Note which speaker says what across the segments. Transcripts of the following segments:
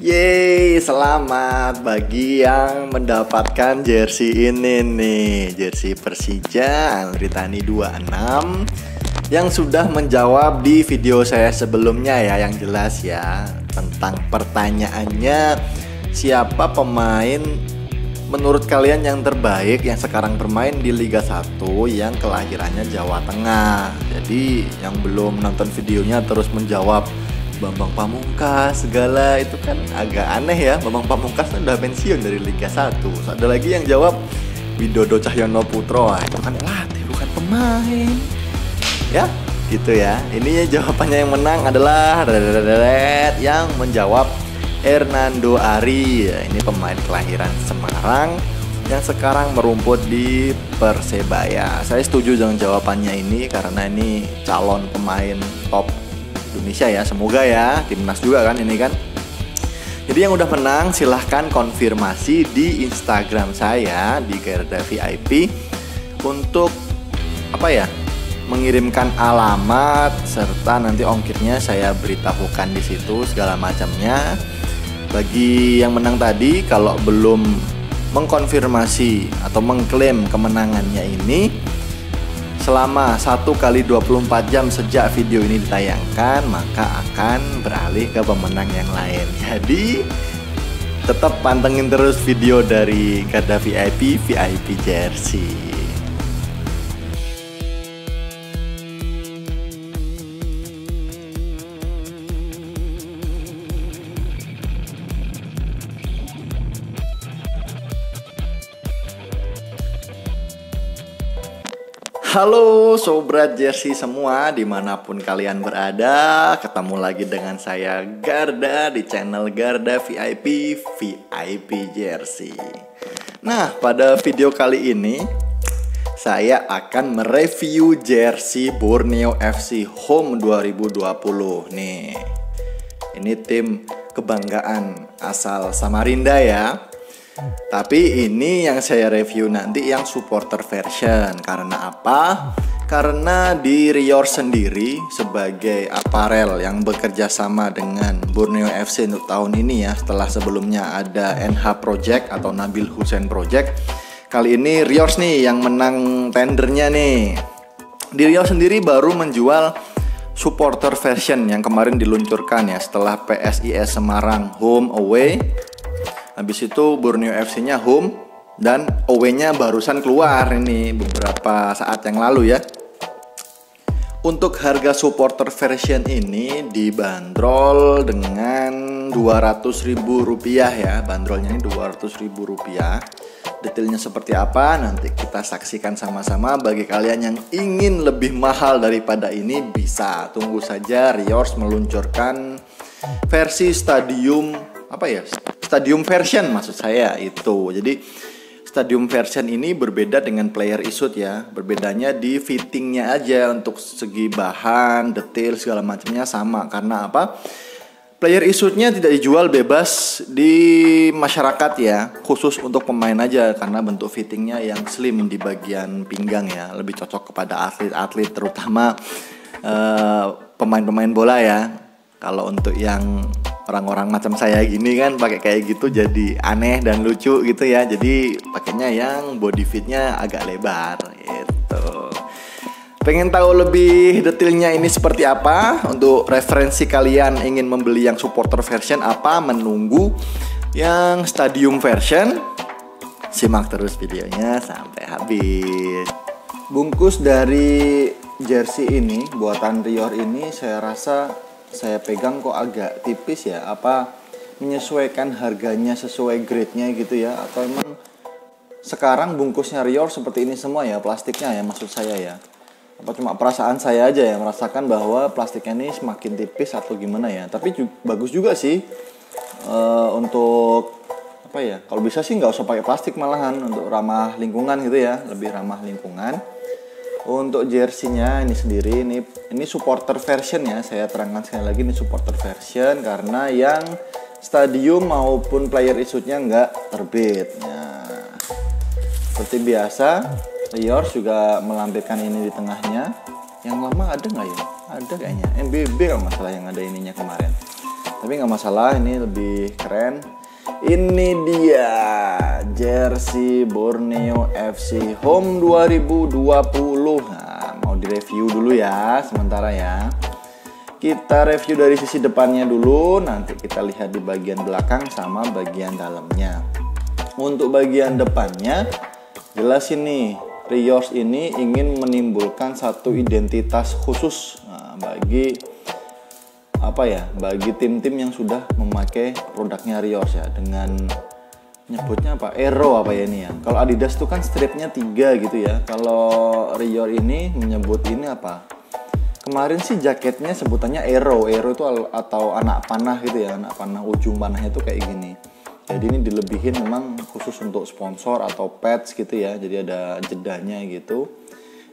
Speaker 1: Yeay, selamat bagi yang mendapatkan jersey ini nih, jersey Persija Andritani 26 yang sudah menjawab di video saya sebelumnya ya, yang jelas ya, tentang pertanyaannya siapa pemain menurut kalian yang terbaik yang sekarang bermain di Liga 1 yang kelahirannya Jawa Tengah. Jadi yang belum nonton videonya terus menjawab Bambang Pamungkas segala, itu kan agak aneh ya. Bambang Pamungkas kan udah pensiun dari Liga 1. Ada lagi yang jawab Widodo Cahyono Putro, itu kan pelatih bukan pemain. Ya, gitu ya. Ini jawabannya yang menang adalah yang menjawab Hernando Ari. Ini pemain kelahiran Semarang yang sekarang merumput di Persebaya. Saya setuju dengan jawabannya ini karena ini calon pemain top Indonesia ya, semoga ya, timnas juga kan ini kan. Jadi yang udah menang silahkan konfirmasi di Instagram saya di Garda VIP untuk mengirimkan alamat serta nanti ongkirnya saya beritahukan di situ segala macamnya. Bagi yang menang tadi, kalau belum mengkonfirmasi atau mengklaim kemenangannya ini selama 1x24 jam sejak video ini ditayangkan, maka akan beralih ke pemenang yang lain. Jadi tetap pantengin terus video dari Garda VIP Jersey. Halo Sobat Jersey semua, dimanapun kalian berada, ketemu lagi dengan saya Garda di channel Garda VIP Jersey. Nah, pada video kali ini saya akan mereview jersey Borneo FC Home 2020 nih. Ini tim kebanggaan asal Samarinda ya. Tapi ini yang saya review nanti yang supporter version. Karena apa? Karena di Rior sendiri sebagai aparel yang bekerja sama dengan Borneo FC untuk tahun ini ya, setelah sebelumnya ada NH Project atau Nabil Hussein Project, kali ini Rior nih yang menang tendernya nih. Di Rior sendiri baru menjual supporter version yang kemarin diluncurkan ya, setelah PSIS Semarang home away. Habis itu Borneo FC-nya home dan away-nya barusan keluar ini beberapa saat yang lalu ya. Untuk harga supporter version ini dibanderol dengan Rp200.000 ya. Bandrolnya ini Rp200.000. Detailnya seperti apa nanti kita saksikan sama-sama. Bagi kalian yang ingin lebih mahal daripada ini, bisa tunggu saja Riors meluncurkan versi stadium Stadium version maksud saya itu. Jadi stadium version ini berbeda dengan player issued ya. Berbedanya di fittingnya aja, untuk segi bahan, detail segala macamnya sama. Karena apa? Player issuednya tidak dijual bebas di masyarakat ya, khusus untuk pemain aja karena bentuk fittingnya yang slim di bagian pinggang ya, lebih cocok kepada atlet-atlet terutama pemain-pemain bola ya. Kalau untuk yang orang-orang macam saya gini kan pakai kayak gitu jadi aneh dan lucu gitu ya. Jadi pakainya yang body fitnya agak lebar gitu. Pengen tahu lebih detailnya ini seperti apa? Untuk referensi kalian ingin membeli yang supporter version apa menunggu yang stadium version? Simak terus videonya sampai habis. Bungkus dari jersey ini buatan Rior ini saya rasa saya pegang kok agak tipis ya. Apa menyesuaikan harganya sesuai grade-nya gitu ya, atau emang sekarang bungkusnya Rior seperti ini semua ya, plastiknya ya maksud saya ya. Apa cuma perasaan saya aja ya merasakan bahwa plastiknya ini semakin tipis atau gimana ya. Tapi bagus juga sih untuk kalau bisa sih nggak usah pakai plastik, malahan untuk ramah lingkungan gitu ya, lebih ramah lingkungan. Untuk jersey-nya ini sendiri, ini supporter version ya. Saya terangkan sekali lagi, ini supporter version karena yang stadium maupun player issued-nya nggak terbit. Nah, seperti biasa, Rior juga melampirkan ini di tengahnya. Yang lama ada nggak ya? Ada kayaknya. MBB kalau masalah yang ada ininya kemarin. Tapi nggak masalah, ini lebih keren. Ini dia jersey Borneo FC Home 2020. Nah, mau direview dulu ya sementara ya. Kita review dari sisi depannya dulu, nanti kita lihat di bagian belakang sama bagian dalamnya. Untuk bagian depannya, jelas ini Riors ini ingin menimbulkan satu identitas khusus bagi bagi tim-tim yang sudah memakai produknya Riors ya, dengan nyebutnya apa? Aero apa ya ini ya. Kalau Adidas itu kan stripnya 3 gitu ya. Kalau Riors ini menyebut ini apa? Kemarin sih jaketnya sebutannya Aero. Aero itu atau anak panah gitu ya. Anak panah, ujung panahnya itu kayak gini. Jadi ini dilebihin memang khusus untuk sponsor atau patch gitu ya. Jadi ada jedanya gitu.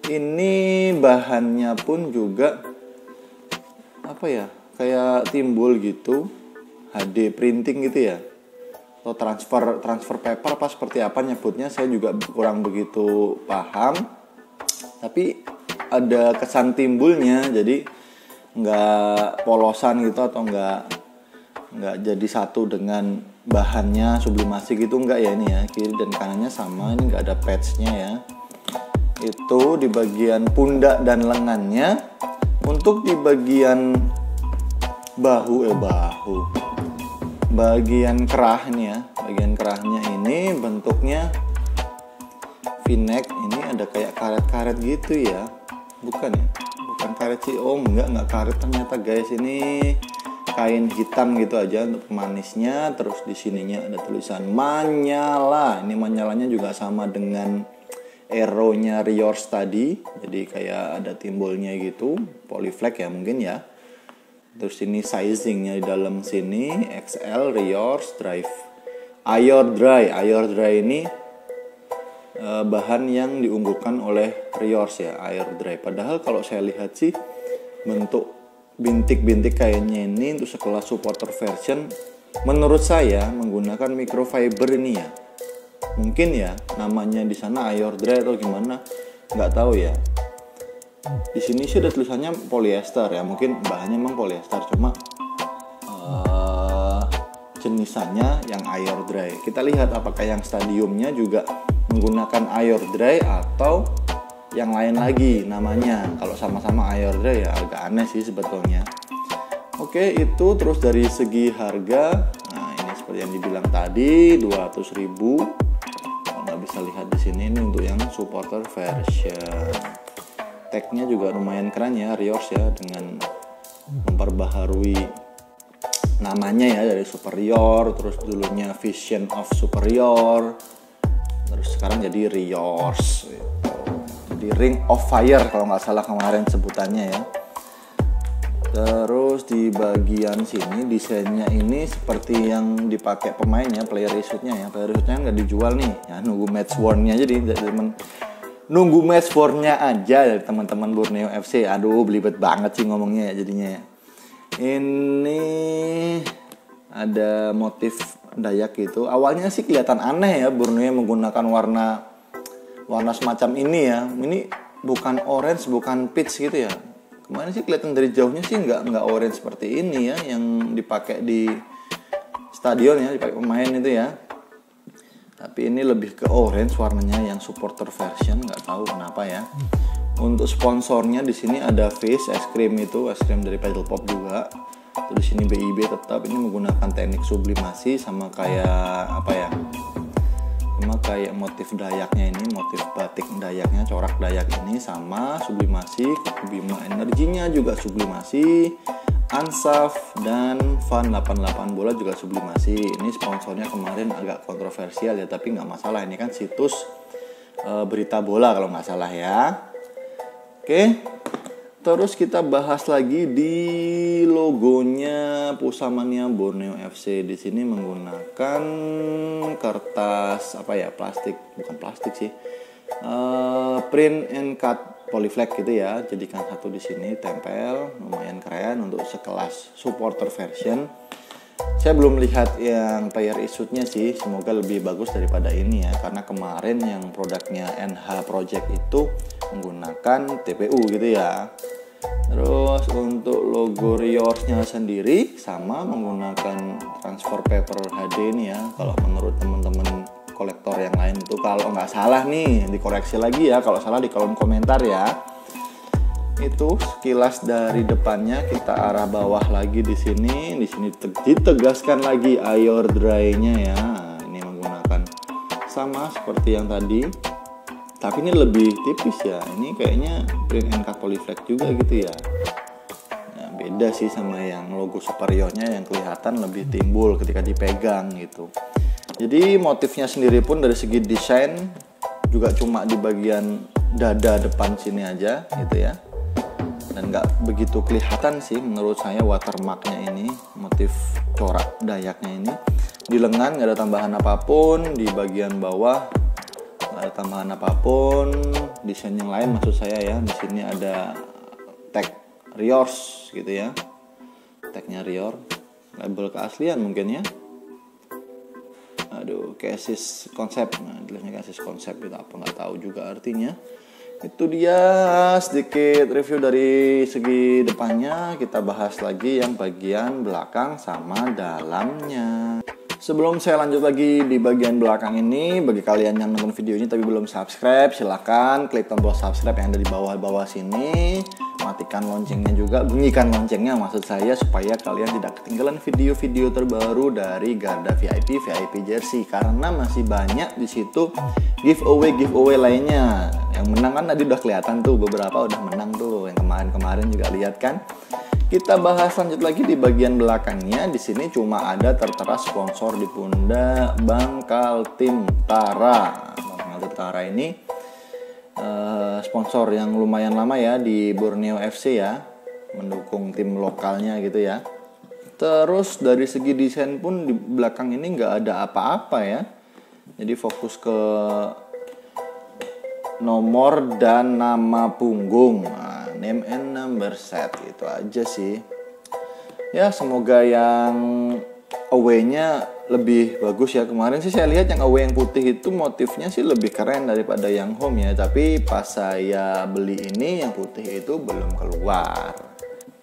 Speaker 1: Ini bahannya pun juga kayak timbul gitu, HD printing gitu ya, atau transfer paper apa seperti apa nyebutnya, saya juga kurang begitu paham. Tapi ada kesan timbulnya, jadi nggak polosan gitu atau nggak jadi satu dengan bahannya sublimasi gitu, nggak ya. Ini ya, kiri dan kanannya sama, ini nggak ada patchnya ya. Itu di bagian pundak dan lengannya. Untuk di bagian bagian kerah ini ya, bagian kerahnya ini bentuknya V-neck. Ini ada kayak karet-karet gitu ya, bukan karet sih, enggak karet ternyata guys. Ini kain hitam gitu aja untuk pemanisnya. Terus di sininya ada tulisan Manyala. Ini Manyalanya juga sama dengan Aero-nya Riors tadi, jadi kayak ada timbulnya gitu, polyflag ya mungkin ya. Terus ini sizingnya di dalam sini XL Riors Drive Air Dry ini bahan yang diunggulkan oleh Riors ya, Air Dry. Padahal kalau saya lihat sih bentuk bintik-bintik kainnya ini untuk sekelas supporter version menurut saya menggunakan microfiber ini ya. Mungkin ya namanya di sana Air Dry atau gimana, nggak tahu ya. Di sini sih ada tulisannya polyester ya, mungkin bahannya memang polyester, cuma jenisannya yang air dry. Kita lihat apakah yang stadiumnya juga menggunakan air dry atau yang lain lagi namanya. Kalau sama-sama air dry ya agak aneh sih sebetulnya. Oke, itu terus dari segi harga. Nah, ini seperti yang dibilang tadi 200.000. Kalau nggak bisa lihat di sini, ini untuk yang supporter version. Tagnya juga lumayan keren ya Riors ya, dengan memperbaharui namanya ya dari Superior, terus dulunya Vision of Superior, terus sekarang jadi Riors gitu. Jadi Ring of Fire kalau nggak salah kemarin sebutannya ya. Terus di bagian sini desainnya ini seperti yang dipakai pemainnya, player suit-nya ya. Player suit-nya nggak dijual nih ya, nunggu match worn-nya aja nunggu match war-nya aja dari teman-teman Borneo FC. Aduh, belibet banget sih ngomongnya ya jadinya ya. Ini ada motif Dayak gitu. Awalnya sih kelihatan aneh ya Borneo menggunakan warna semacam ini ya. Ini bukan orange, bukan peach gitu ya. Kemarin sih kelihatan dari jauhnya sih nggak orange seperti ini ya yang dipakai di stadion ya, dipakai pemain itu ya. Tapi ini lebih ke orange warnanya yang supporter version, nggak tahu kenapa ya. Untuk sponsornya di sini ada Fizz es krim dari Paddle Pop juga. Terus di sini BIB tetap, ini menggunakan teknik sublimasi sama kayak kayak motif Dayaknya ini, motif batik Dayaknya, corak Dayak ini sama sublimasi. Bima energinya juga sublimasi. Ansaf dan Fan 88 bola juga sublimasi. Ini sponsornya kemarin agak kontroversial ya, tapi nggak masalah, ini kan situs berita bola kalau nggak salah ya. Oke, terus kita bahas lagi di logonya Pusamania Borneo FC. Di sini menggunakan kertas bukan plastik sih, print and cut polyflag gitu ya. Jadikan satu di sini, tempel, lumayan keren untuk sekelas supporter version. Saya belum lihat yang player suit-nya sih, semoga lebih bagus daripada ini ya, karena kemarin yang produknya NH Project itu menggunakan TPU gitu ya. Terus untuk logo Rior's-nya sendiri, sama menggunakan transfer paper HD ini ya. Kalau menurut teman-teman kolektor yang lain itu, kalau nggak salah nih, dikoreksi lagi ya, kalau salah di kolom komentar ya. Itu sekilas dari depannya, kita arah bawah lagi di sini ditegaskan lagi air dry-nya ya. Ini menggunakan sama seperti yang tadi, tapi ini lebih tipis ya. Ini kayaknya print and cut polyflex juga gitu ya. Nah, beda sih sama yang logo Superiornya yang kelihatan lebih timbul ketika dipegang gitu. Jadi motifnya sendiri pun dari segi desain juga cuma di bagian dada depan sini aja gitu ya. Dan nggak begitu kelihatan sih menurut saya watermarknya ini, motif corak Dayaknya ini. Di lengan nggak ada tambahan apapun, di bagian bawah nggak ada tambahan apapun. Desain yang lain maksud saya ya, di sini ada tag Rior's gitu ya, tagnya Rior, label keaslian mungkin ya. Aduh, cases konsep, nah jelasnya cases konsep itu apa nggak tahu juga artinya. Itu dia sedikit review dari segi depannya. Kita bahas lagi yang bagian belakang sama dalamnya. Sebelum saya lanjut lagi di bagian belakang ini, bagi kalian yang nonton video ini tapi belum subscribe, silahkan klik tombol subscribe yang ada di bawah-bawah sini. Matikan loncengnya juga, bunyikan loncengnya maksud saya, supaya kalian tidak ketinggalan video-video terbaru dari Garda VIP Jersey. Karena masih banyak di situ giveaway lainnya. Yang menang kan tadi udah kelihatan tuh, beberapa udah menang tuh. Yang kemarin juga lihat kan. Kita bahas lanjut lagi di bagian belakangnya. Di sini cuma ada tertera sponsor di pundak Bangkal Tim Tara. Bangkal Tim Tara ini sponsor yang lumayan lama ya di Borneo FC ya, mendukung tim lokalnya gitu ya. Terus dari segi desain pun di belakang ini nggak ada apa-apa ya. Jadi fokus ke nomor dan nama punggung, nah, name and number set, itu aja sih ya. Semoga yang away-nya lebih bagus ya. Kemarin sih saya lihat yang away yang putih itu motifnya sih lebih keren daripada yang home ya, tapi pas saya beli ini yang putih itu belum keluar.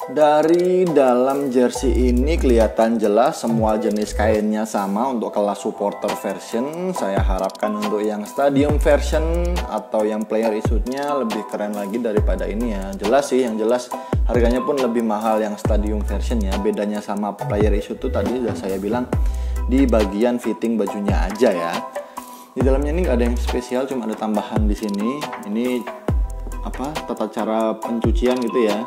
Speaker 1: Dari dalam jersey ini kelihatan jelas semua jenis kainnya sama untuk kelas supporter version. Saya harapkan untuk yang stadium version atau yang player issued-nya lebih keren lagi daripada ini ya. Jelas sih, yang jelas harganya pun lebih mahal yang stadium version ya. Bedanya sama player issued tuh tadi udah saya bilang di bagian fitting bajunya aja ya. Di dalamnya ini nggak ada yang spesial, cuma ada tambahan di sini. Ini apa, tata cara pencucian gitu ya,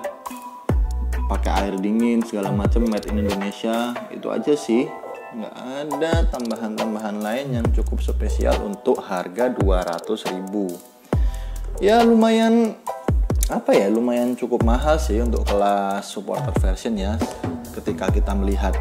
Speaker 1: pakai air dingin segala macam, made in Indonesia. Itu aja sih, nggak ada tambahan-tambahan lain yang cukup spesial untuk harga 200.000 ya. Lumayan apa ya, lumayan cukup mahal sih untuk kelas supporter version ya. Ketika kita melihat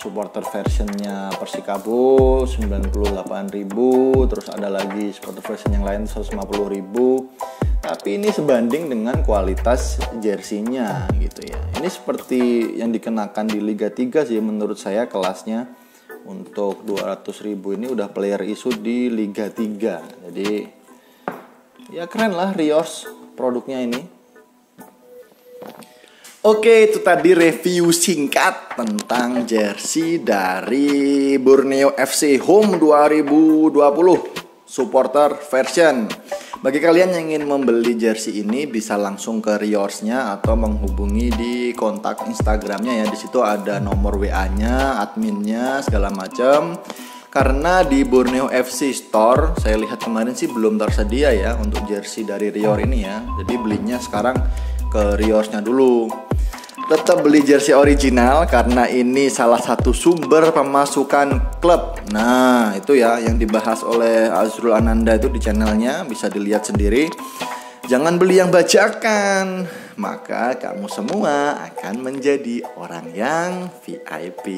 Speaker 1: supporter versionnya Persikabo 98.000, terus ada lagi supporter version yang lain 150.000. Tapi ini sebanding dengan kualitas jersinya gitu ya. Ini seperti yang dikenakan di Liga 3 sih menurut saya kelasnya. Untuk 200.000 ini udah player issue di Liga 3. Jadi ya keren lah Rior's produknya ini. Oke, itu tadi review singkat tentang jersey dari Borneo FC Home 2020 supporter version. Bagi kalian yang ingin membeli jersey ini bisa langsung ke Rior's-nya atau menghubungi di kontak Instagramnya ya. Di situ ada nomor WA-nya, adminnya segala macam. Karena di Borneo FC Store saya lihat kemarin sih belum tersedia ya untuk jersey dari Rior ini ya. Jadi belinya sekarang ke Rior's-nya dulu. Tetap beli jersey original karena ini salah satu sumber pemasukan klub. Nah itu ya yang dibahas oleh Azrul Ananda itu di channelnya, bisa dilihat sendiri. Jangan beli yang bajakan, maka kamu semua akan menjadi orang yang VIP.